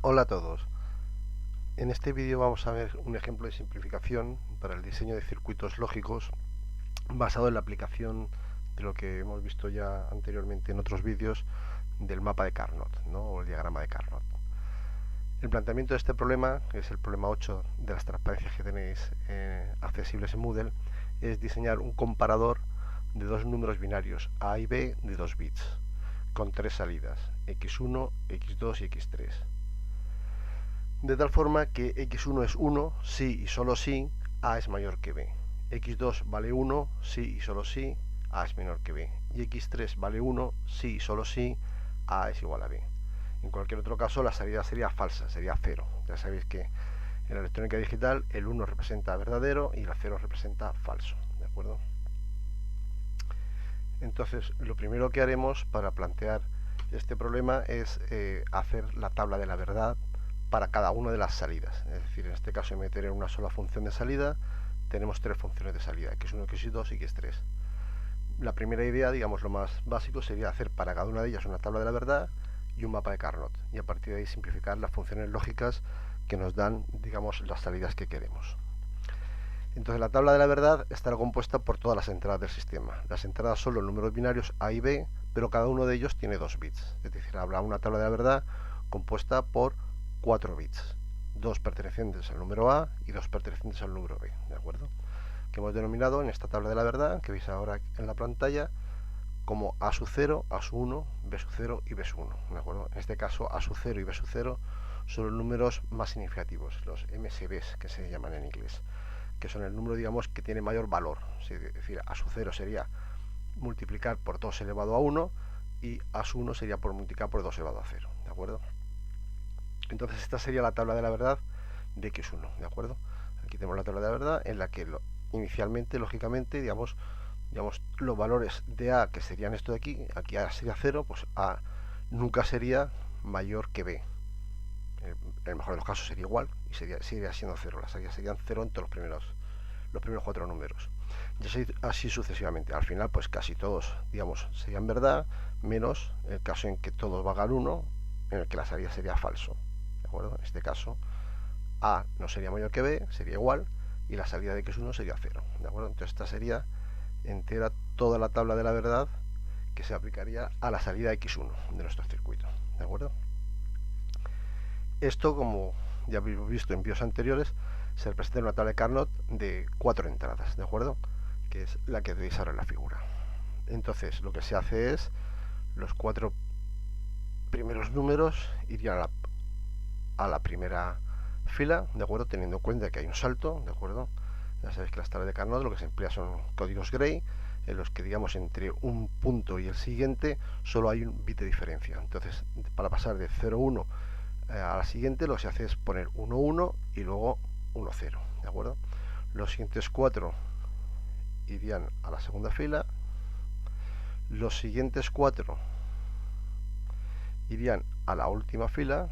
Hola a todos. En este vídeo vamos a ver un ejemplo de simplificación para el diseño de circuitos lógicos basado en la aplicación de lo que hemos visto ya anteriormente en otros vídeos del mapa de Carnot, ¿no? O el diagrama de Carnot. El planteamiento de este problema, que es el problema 8 de las transparencias que tenéis accesibles en Moodle, es diseñar un comparador de dos números binarios A y B de 2 bits, con tres salidas, x1, x2 y x3. De tal forma que x1 es 1 si y solo si a es mayor que b. x2 vale 1 si y solo si a es menor que b. Y x3 vale 1 si y solo si a es igual a b. En cualquier otro caso la salida sería falsa, sería 0. Ya sabéis que en la electrónica digital el 1 representa verdadero y el 0 representa falso. ¿De acuerdo? Entonces, lo primero que haremos para plantear este problema es hacer la tabla de la verdad para cada una de las salidas. Es decir, en este caso, en vez de tener una sola función de salida, tenemos tres funciones de salida, x1, x2 y x3. La primera idea, digamos lo más básico, sería hacer para cada una de ellas una tabla de la verdad y un mapa de Carnot. Y a partir de ahí simplificar las funciones lógicas que nos dan, digamos, las salidas que queremos. Entonces la tabla de la verdad estará compuesta por todas las entradas del sistema. Las entradas son los números binarios A y B, pero cada uno de ellos tiene 2 bits. Es decir, habrá una tabla de la verdad compuesta por 4 bits. Dos pertenecientes al número A y dos pertenecientes al número B. ¿De acuerdo? Que hemos denominado en esta tabla de la verdad, que veis ahora en la pantalla, como A sub 0, A sub 1, B sub 0 y B sub 1. ¿De acuerdo? En este caso, A sub 0 y B sub 0 son los números más significativos, los MSBs, que se llaman en inglés, que son el número, digamos, que tiene mayor valor. Es decir, A sub 0 sería multiplicar por 2 elevado a 1 y A sub 1 sería por multiplicar por 2 elevado a 0. ¿De acuerdo? Entonces esta sería la tabla de la verdad de x1. ¿De acuerdo? Aquí tenemos la tabla de la verdad en la que inicialmente, lógicamente, digamos, los valores de A, que serían esto de aquí A sería 0, pues A nunca sería mayor que B. En el mejor de los casos sería igual y seguiría siendo 0. Las salidas serían 0 en todos los primeros 4 números. Y así sucesivamente. Al final, pues casi todos, digamos, serían verdad, menos el caso en que todos valgan 1, en el que la salida sería falso. ¿De acuerdo? En este caso, A no sería mayor que B, sería igual, y la salida de x1 sería 0. ¿De acuerdo? Entonces esta sería entera toda la tabla de la verdad que se aplicaría a la salida x1 de nuestro circuito. ¿De acuerdo? Esto, como ya habéis visto en vídeos anteriores, se representa en una tabla de Carnot de 4 entradas, ¿de acuerdo? Que es la que veis ahora en la figura. Entonces, lo que se hace es, los 4 primeros números irían a la primera fila, ¿de acuerdo? Teniendo en cuenta que hay un salto, ¿de acuerdo? Ya sabéis que las tablas de Carnot lo que se emplea son códigos Gray, en los que, digamos, entre un punto y el siguiente solo hay un bit de diferencia. Entonces, para pasar de 0,1 a la siguiente, lo que se hace es poner 1, 1 y luego 1, 0, ¿de acuerdo? Los siguientes 4 irían a la segunda fila, los siguientes 4 irían a la última fila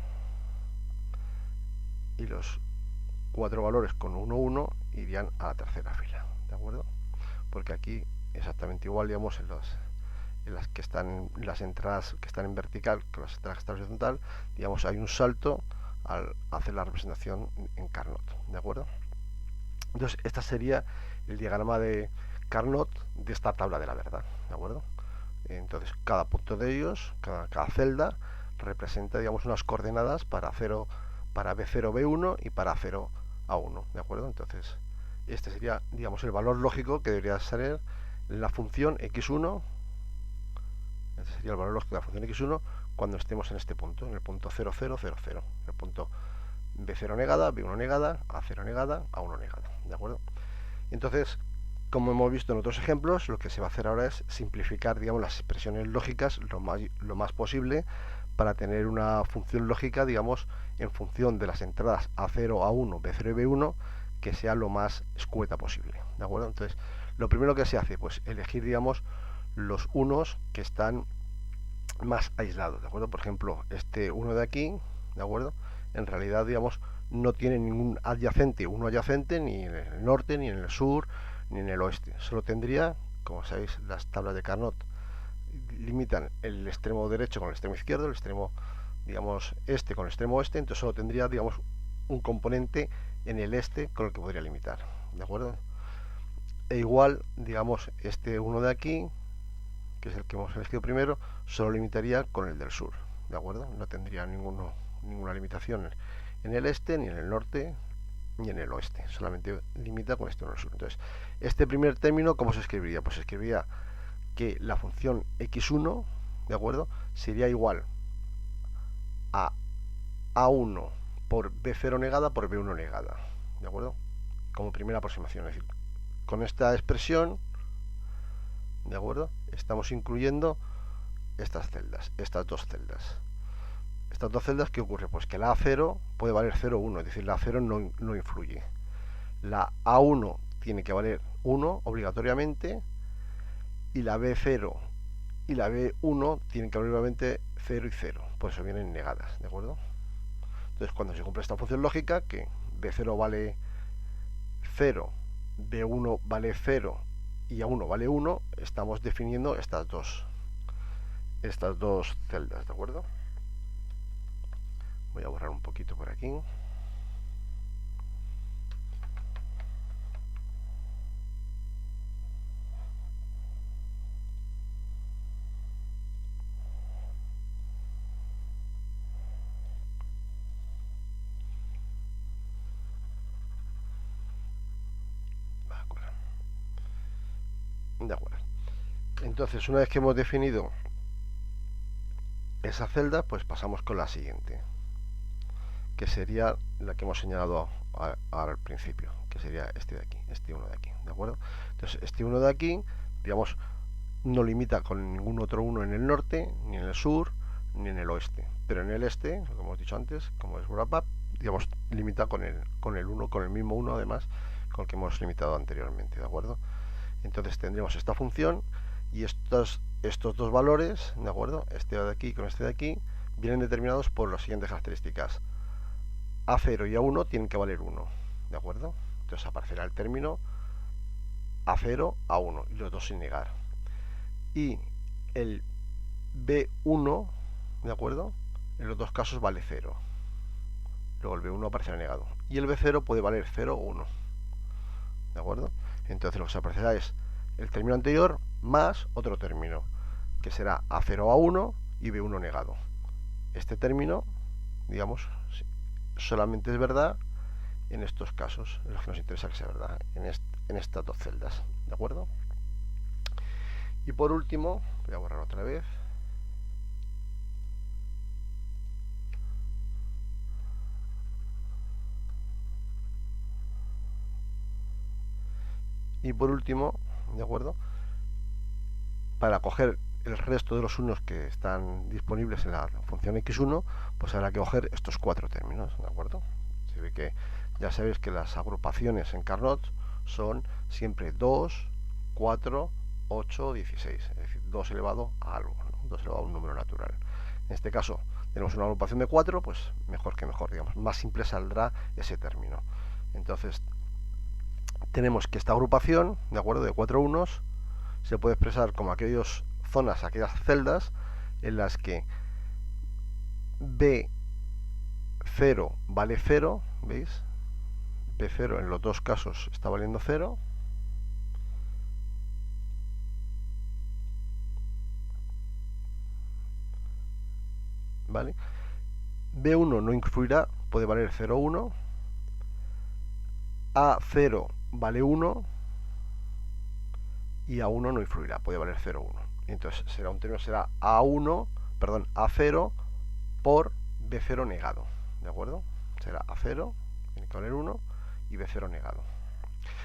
y los 4 valores con 1, 1 irían a la tercera fila, ¿de acuerdo? Porque aquí exactamente igual, digamos, en las que están las entradas que están en vertical que las entradas que están en horizontal, digamos, hay un salto al hacer la representación en Carnot, ¿de acuerdo? Entonces, este sería el diagrama de Carnot de esta tabla de la verdad, ¿de acuerdo? Entonces, cada punto de ellos, cada celda, representa, digamos, unas coordenadas para B0, B1 y para 0 A1, ¿de acuerdo? Entonces, este sería, digamos, el valor lógico que debería ser la función x1. Este sería el valor lógico de la función x1 cuando estemos en este punto, en el punto 0, 0, 0, 0. El punto B0 negada, B1 negada, A0 negada, A1 negada, ¿de acuerdo? Entonces, como hemos visto en otros ejemplos, lo que se va a hacer ahora es simplificar, digamos, las expresiones lógicas lo más posible para tener una función lógica, digamos, en función de las entradas A0, A1, B0 y B1, que sea lo más escueta posible, ¿de acuerdo? Entonces, lo primero que se hace, pues elegir, digamos, los unos que están más aislados, ¿de acuerdo? Por ejemplo, este uno de aquí, ¿de acuerdo? En realidad, digamos, no tiene ningún uno adyacente, ni en el norte, ni en el sur, ni en el oeste. Solo tendría, como sabéis, las tablas de Carnot limitan el extremo derecho con el extremo izquierdo, el extremo digamos, este con el extremo oeste, entonces solo tendría, digamos, un componente en el este con el que podría limitar, ¿de acuerdo? E igual, digamos, este uno de aquí, que es el que hemos elegido primero, solo limitaría con el del sur, ¿de acuerdo? No tendría ninguna limitación en el este, ni en el norte, ni en el oeste, solamente limita con este en el sur. Entonces, este primer término, ¿cómo se escribiría? Pues se escribiría que la función x1, ¿de acuerdo?, sería igual a a1 por b0 negada por b1 negada, ¿de acuerdo? Como primera aproximación, es decir, con esta expresión, ¿de acuerdo?, estamos incluyendo estas celdas, estas dos celdas. Estas dos celdas, ¿qué ocurre? Pues que la A0 puede valer 0 o 1, es decir, la A0 no influye. La A1 tiene que valer 1 obligatoriamente, y la B0 y la B1 tienen que valer obviamente 0 y 0, por eso vienen negadas, ¿de acuerdo? Entonces, cuando se cumple esta función lógica, que B0 vale 0, B1 vale 0 y A1 vale 1, estamos definiendo estas dos celdas, ¿de acuerdo? Voy a borrar un poquito por aquí. De acuerdo. Entonces, una vez que hemos definido esa celda, pues pasamos con la siguiente, que sería la que hemos señalado al principio, que sería este de aquí, este uno de aquí, ¿de acuerdo? Entonces, este uno de aquí, digamos, no limita con ningún otro uno en el norte, ni en el sur, ni en el oeste, pero en el este, como hemos dicho antes, como es wrap-up, digamos, limita con el 1, con el mismo 1 además, con el que hemos limitado anteriormente, ¿de acuerdo? Entonces tendremos esta función y estos dos valores, ¿de acuerdo?, este de aquí con este de aquí, vienen determinados por las siguientes características. A0 y A1 tienen que valer 1, ¿de acuerdo? Entonces aparecerá el término A0, A1, y los dos sin negar. Y el B1, ¿de acuerdo?, en los dos casos vale 0. Luego el B1 aparecerá negado. Y el B0 puede valer 0 o 1, ¿de acuerdo? Entonces lo que se aparecerá es el término anterior más otro término, que será A0 A1 y B1 negado. Este término, digamos, solamente es verdad en estos casos, en los que nos interesa que sea verdad, en estas dos celdas, ¿de acuerdo? Y por último, voy a borrar otra vez. Y por último, ¿de acuerdo?, para coger el resto de los unos que están disponibles en la función x1, pues habrá que coger estos cuatro términos, ¿de acuerdo? Se ve que ya sabéis que las agrupaciones en Carnot son siempre 2, 4, 8, 16, es decir, 2 elevado a algo, ¿no? 2 elevado a un número natural. En este caso tenemos una agrupación de 4, pues mejor que mejor, digamos, más simple saldrá ese término. Entonces tenemos que esta agrupación, ¿de acuerdo?, de 4 unos se puede expresar como aquellas zonas, aquellas celdas en las que B0 vale 0, ¿veis? B0 en los dos casos está valiendo 0. ¿Vale? B1 no influirá, puede valer 0 o 1. A0 vale 1 y A1 no influirá, puede valer 0 o 1. Entonces será un término, será A0 por B0 negado, ¿de acuerdo? Será A0, tiene que valer 1, y B0 negado.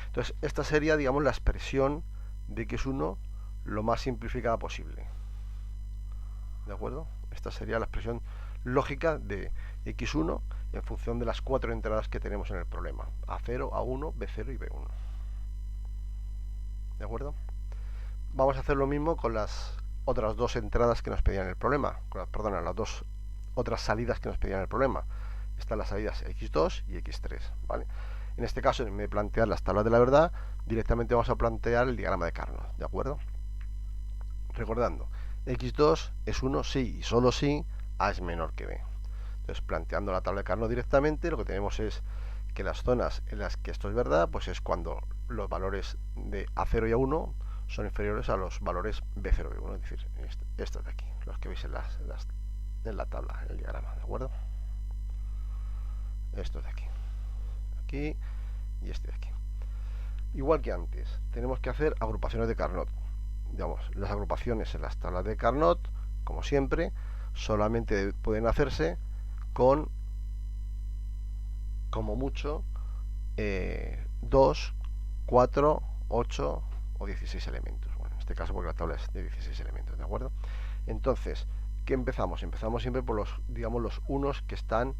Entonces esta sería, digamos, la expresión de x1 lo más simplificada posible, ¿de acuerdo? Esta sería la expresión lógica de x1 en función de las 4 entradas que tenemos en el problema: A0, A1, B0 y B1. ¿De acuerdo? Vamos a hacer lo mismo con las otras dos entradas que nos pedían el problema, perdona, las dos otras salidas que nos pedían el problema. Están las salidas x2 y x3, ¿vale? En este caso, en vez de plantear las tablas de la verdad, directamente vamos a plantear el diagrama de Carnot, ¿de acuerdo? Recordando, x2 es 1 si y solo si A es menor que B. Entonces, planteando la tabla de Carnot directamente, lo que tenemos es que las zonas en las que esto es verdad, pues es cuando los valores de A0 y A1 son inferiores a los valores B0 y B1, es decir, estos de aquí, los que veis en la tabla, en el diagrama, ¿de acuerdo? Estos de aquí, aquí y este de aquí. Igual que antes, tenemos que hacer agrupaciones de Carnot. Digamos, las agrupaciones en las tablas de Carnot, como siempre, solamente pueden hacerse con, como mucho, 2, 4, 8 o 16 elementos. Bueno, en este caso porque la tabla es de 16 elementos, ¿de acuerdo? Entonces, ¿qué empezamos? Empezamos siempre por los, digamos, los unos que están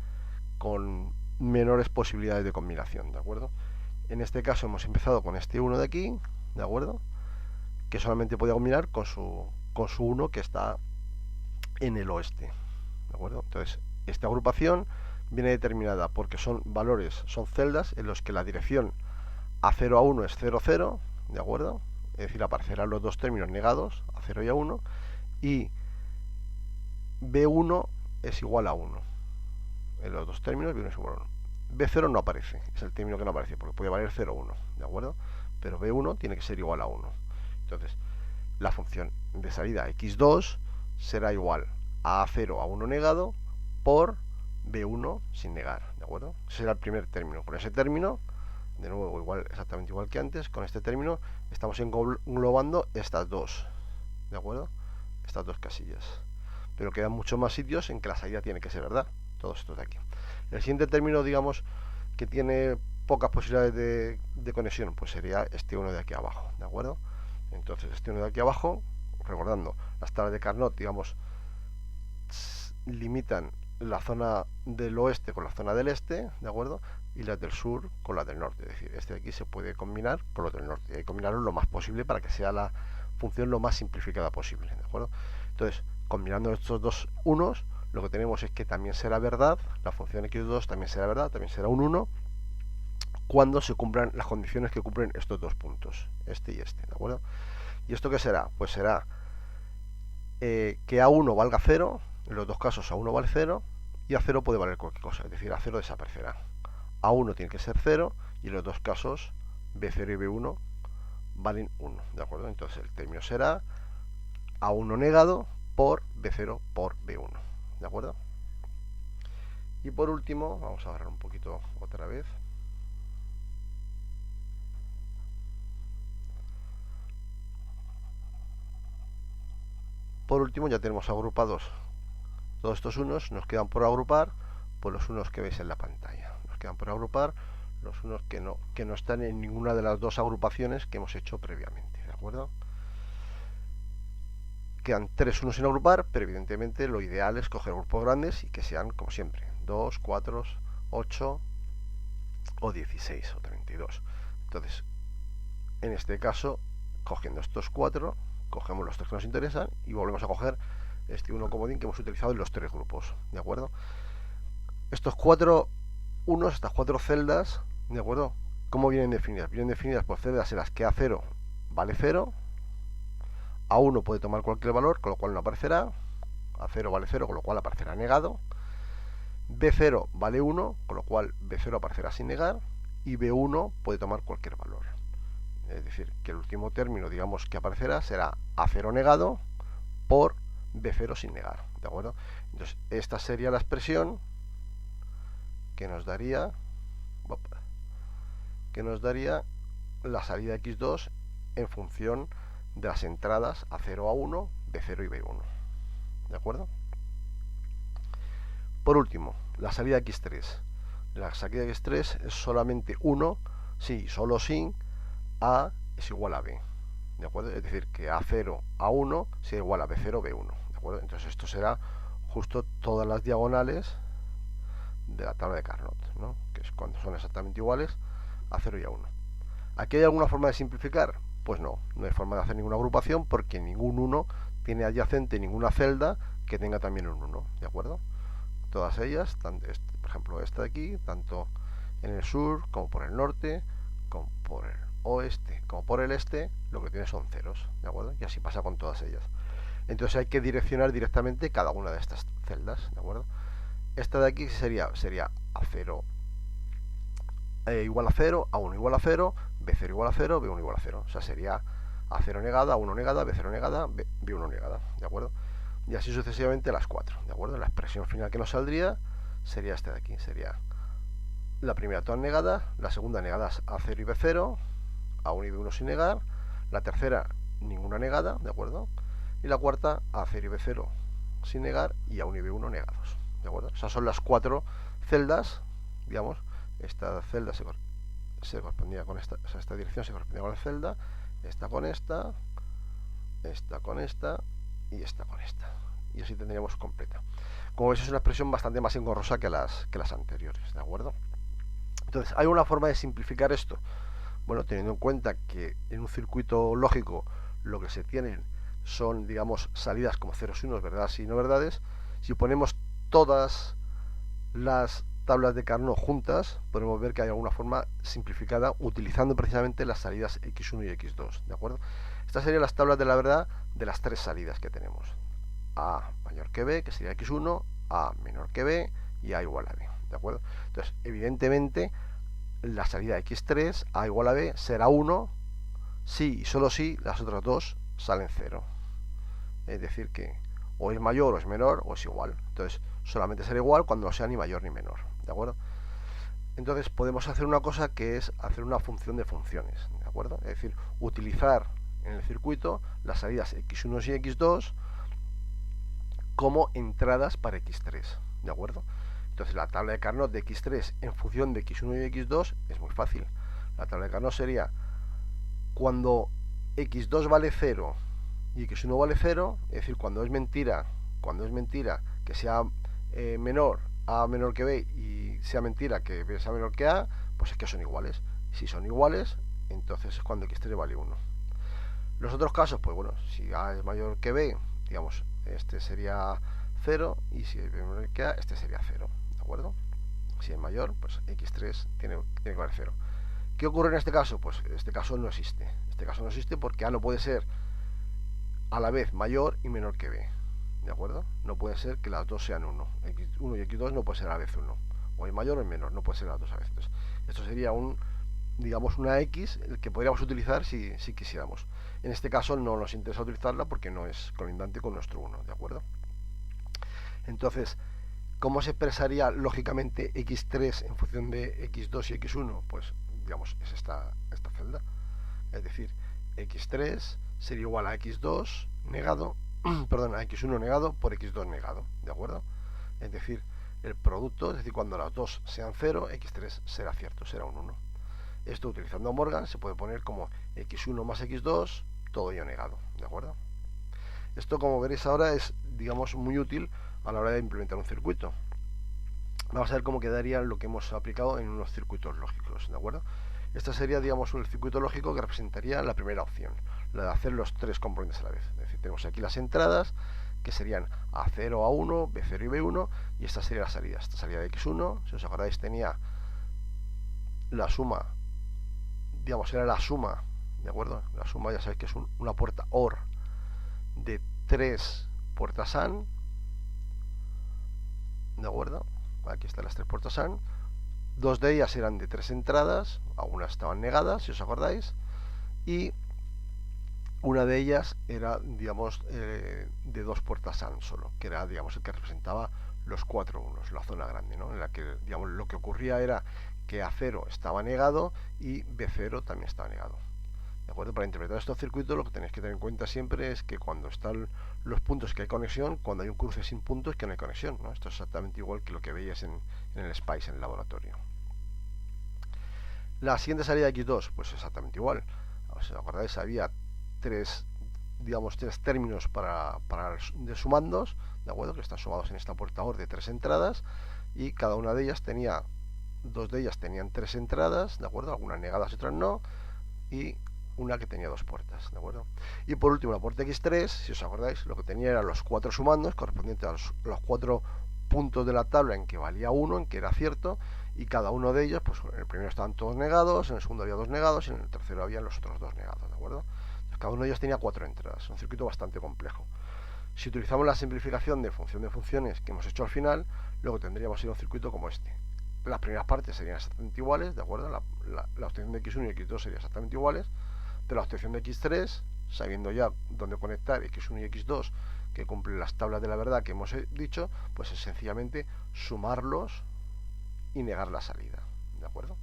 con menores posibilidades de combinación, ¿de acuerdo? En este caso hemos empezado con este 1 de aquí, ¿de acuerdo? Que solamente podía combinar con su 1 que está en el oeste, ¿de acuerdo? Entonces, esta agrupación viene determinada porque son valores, son celdas en los que la dirección A0 a 1 es 0, 0, ¿de acuerdo? Es decir, aparecerán los dos términos negados, A0 y A1, y B1 es igual a 1. En los dos términos, B1 es igual a 1. B0 no aparece, es el término que no aparece, porque puede valer 0, 1, ¿de acuerdo? Pero B1 tiene que ser igual a 1. Entonces, la función de salida x2 será igual a A0 a 1 negado por B1 sin negar, ¿de acuerdo? Ese será el primer término. Con ese término, de nuevo, exactamente igual que antes, con este término estamos englobando estas dos, ¿de acuerdo? Estas dos casillas. Pero quedan muchos más sitios en que la salida tiene que ser verdad. Todos estos de aquí. El siguiente término, digamos, que tiene pocas posibilidades de conexión, pues sería este uno de aquí abajo, ¿de acuerdo? Entonces, este uno de aquí abajo, recordando, las tablas de Carnot, digamos, limitan la zona del oeste con la zona del este, ¿de acuerdo? Y las del sur con las del norte. Es decir, este de aquí se puede combinar con los del norte. Y hay que combinarlo lo más posible para que sea la función lo más simplificada posible, ¿de acuerdo? Entonces, combinando estos dos unos, lo que tenemos es que también será verdad, la función x2 también será verdad, también será un 1, cuando se cumplan las condiciones que cumplen estos dos puntos, este y este, ¿de acuerdo? ¿Y esto qué será? Pues será que A1 valga 0, en los dos casos A1 vale 0, y A0 puede valer cualquier cosa, es decir, A0 desaparecerá. A1 tiene que ser 0, y en los dos casos B0 y B1 valen 1, ¿de acuerdo? Entonces el término será A1 negado por B0 por B1, ¿de acuerdo? Y por último, vamos a agarrar un poquito otra vez. Por último, ya tenemos agrupados todos estos unos, nos quedan por agrupar pues los unos que veis en la pantalla. Nos quedan por agrupar los unos que no están en ninguna de las dos agrupaciones que hemos hecho previamente, ¿de acuerdo? Quedan 3 unos sin agrupar, pero evidentemente lo ideal es coger grupos grandes y que sean, como siempre, 2, 4, 8 o 16 o 32. Entonces, en este caso, cogiendo estos 4, cogemos los 3 que nos interesan y volvemos a coger este uno comodín que hemos utilizado en los 3 grupos, ¿de acuerdo? Estos 4 unos, estas 4 celdas, ¿de acuerdo? ¿Cómo vienen definidas? Vienen definidas por celdas en las que A0 vale 0, A1 puede tomar cualquier valor, con lo cual no aparecerá, A0 vale 0, con lo cual aparecerá negado, B0 vale 1, con lo cual B0 aparecerá sin negar, y B1 puede tomar cualquier valor. Es decir, que el último término, digamos, que aparecerá será A0 negado por B0 sin negar, ¿de acuerdo? Entonces, esta sería la expresión que nos daría la salida x2 en función de las entradas A0 a 1, B0 y B1, ¿de acuerdo? Por último, la salida x3. La salida x3 es solamente 1 si, solo si A es igual a B, ¿de acuerdo? Es decir, que A0 a 1 sea igual a B0 B1, ¿de acuerdo? Entonces esto será justo todas las diagonales de la tabla de Carnot, ¿no? Que es cuando son exactamente iguales a 0 y a 1. ¿Aquí hay alguna forma de simplificar? Pues no hay forma de hacer ninguna agrupación porque ningún 1 tiene adyacente ninguna celda que tenga también un 1, ¿de acuerdo? Todas ellas, por ejemplo esta de aquí, tanto en el sur como por el norte, como por el oeste, como por el este, lo que tiene son ceros, ¿de acuerdo? Y así pasa con todas ellas. Entonces hay que direccionar directamente cada una de estas celdas, ¿de acuerdo? Esta de aquí sería A0 igual a 0, A1 igual a 0, B0 igual a 0, B1 igual a 0. O sea, sería A0 negada, A1 negada, B0 negada, B1 negada, ¿de acuerdo? Y así sucesivamente las 4, ¿de acuerdo? La expresión final que nos saldría sería esta de aquí, sería la primera todas negadas, la segunda negadas A0 y B0, A1 y B1 sin negar, la tercera ninguna negada, ¿de acuerdo? Y la cuarta A0 y B0 sin negar y A1 y B1 negados, ¿de acuerdo? Esas son las 4 celdas, digamos. Esta celda se correspondía con esta, o sea, esta dirección se correspondía con la celda, esta con esta con esta y esta con esta. Y así tendríamos completa. Como veis, es una expresión bastante más engorrosa que las anteriores, ¿de acuerdo? Entonces, ¿hay una forma de simplificar esto? Bueno, teniendo en cuenta que en un circuito lógico lo que se tienen son, digamos, salidas como ceros y unos, verdades y no verdades, si ponemos todas las tablas de Carnot juntas, podemos ver que hay alguna forma simplificada utilizando precisamente las salidas x1 y x2, ¿de acuerdo? Estas serían las tablas de la verdad de las 3 salidas que tenemos. A mayor que B, que sería x1, A menor que B y A igual a B, ¿de acuerdo? Entonces, evidentemente, la salida x3, A igual a B, será 1 si y solo si las otras dos salen 0. Es decir, que o es mayor o es menor o es igual. Entonces, solamente será igual cuando no sea ni mayor ni menor, ¿de acuerdo? Entonces, podemos hacer una cosa que es hacer una función de funciones, ¿de acuerdo? Es decir, utilizar en el circuito las salidas x1 y x2 como entradas para x3, ¿de acuerdo? Entonces, la tabla de Carnot de x3 en función de x1 y x2 es muy fácil. La tabla de Carnot sería cuando x2 vale 0 y x1 vale 0, es decir, cuando es mentira que sea menor, A menor que B, y sea mentira que B sea menor que A, pues es que son iguales. Si son iguales, entonces es cuando x3 vale 1. Los otros casos, pues bueno, si A es mayor que B, digamos, este sería 0, y si es menor que A, este sería 0, ¿de acuerdo? Si es mayor, pues x3 tiene que valer 0. ¿Qué ocurre en este caso? Pues este caso no existe. Este caso no existe porque A no puede ser a la vez mayor y menor que B, ¿de acuerdo? No puede ser que las dos sean 1. X1 y X2 no puede ser a la vez 1. O es mayor o es menor, no puede ser las dos a la vez. Entonces, esto sería digamos, una X que podríamos utilizar si quisiéramos. En este caso no nos interesa utilizarla porque no es colindante con nuestro 1, ¿de acuerdo? Entonces, ¿cómo se expresaría lógicamente x3 en función de x2 y x1? Pues, digamos, es esta celda. Es decir, x3 sería igual a x2 negado, perdón, a x1 negado por x2 negado, ¿de acuerdo? Es decir, el producto, es decir, cuando las dos sean 0, x3 será cierto, será un 1. Esto, utilizando Morgan, se puede poner como x1 más x2, todo ello negado, ¿de acuerdo? Esto, como veréis ahora, es, digamos, muy útil a la hora de implementar un circuito. Vamos a ver cómo quedaría lo que hemos aplicado en unos circuitos lógicos, ¿de acuerdo? Este sería, digamos, un circuito lógico que representaría la primera opción, la de hacer los 3 componentes a la vez. Es decir, tenemos aquí las entradas, que serían A0, A1, B0 y B1, y esta sería la salida. Esta salida de X1, si os acordáis, tenía la suma, digamos, era la suma, ¿de acuerdo? La suma, ya sabéis que es una puerta OR de 3 puertas AND, ¿de acuerdo? Aquí están las 3 puertas AND. 2 de ellas eran de 3 entradas, algunas estaban negadas, si os acordáis, y una de ellas era, digamos, de 2 puertas AND solo, que era, digamos, el que representaba los 4 unos, la zona grande, ¿no? En la que, digamos, lo que ocurría era que A0 estaba negado y B0 también estaba negado. ¿De acuerdo? Para interpretar estos circuitos, lo que tenéis que tener en cuenta siempre es que cuando están los puntos que hay conexión, cuando hay un cruce sin puntos que no hay conexión, ¿no? Esto es exactamente igual que lo que veíais en el SPICE, en el laboratorio. La siguiente salida de X2, pues exactamente igual. ¿Os acordáis? Había 3 términos para de sumandos, ¿de acuerdo? Que están sumados en esta puerta OR de 3 entradas, y cada una de ellas tenía, 2 de ellas tenían 3 entradas, ¿de acuerdo? Algunas negadas y otras no, y una que tenía 2 puertas, ¿de acuerdo? Y por último, la puerta X3, si os acordáis, lo que tenía eran los 4 sumandos correspondientes a los 4 puntos de la tabla en que valía 1, en que era cierto, y cada uno de ellos, pues en el primero estaban todos negados, en el segundo había 2 negados, y en el tercero había los otros 2 negados, ¿de acuerdo? Entonces, cada uno de ellos tenía 4 entradas, un circuito bastante complejo. Si utilizamos la simplificación de función de funciones que hemos hecho al final, luego tendríamos un circuito como este. Las primeras partes serían exactamente iguales, ¿de acuerdo? La obtención de x1 y x2 serían exactamente iguales. De la obtención de x3, sabiendo ya dónde conectar x1 y x2, que cumplen las tablas de la verdad que hemos dicho, pues es sencillamente sumarlos y negar la salida, ¿de acuerdo?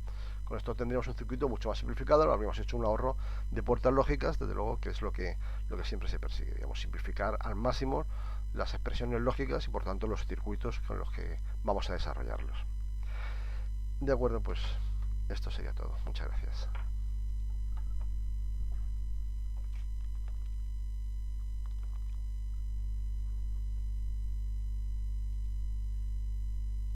Con esto tendríamos un circuito mucho más simplificado, habríamos hecho un ahorro de puertas lógicas, desde luego, que es lo que siempre se persigue, digamos, simplificar al máximo las expresiones lógicas y por tanto los circuitos con los que vamos a desarrollarlos. De acuerdo, pues esto sería todo. Muchas gracias.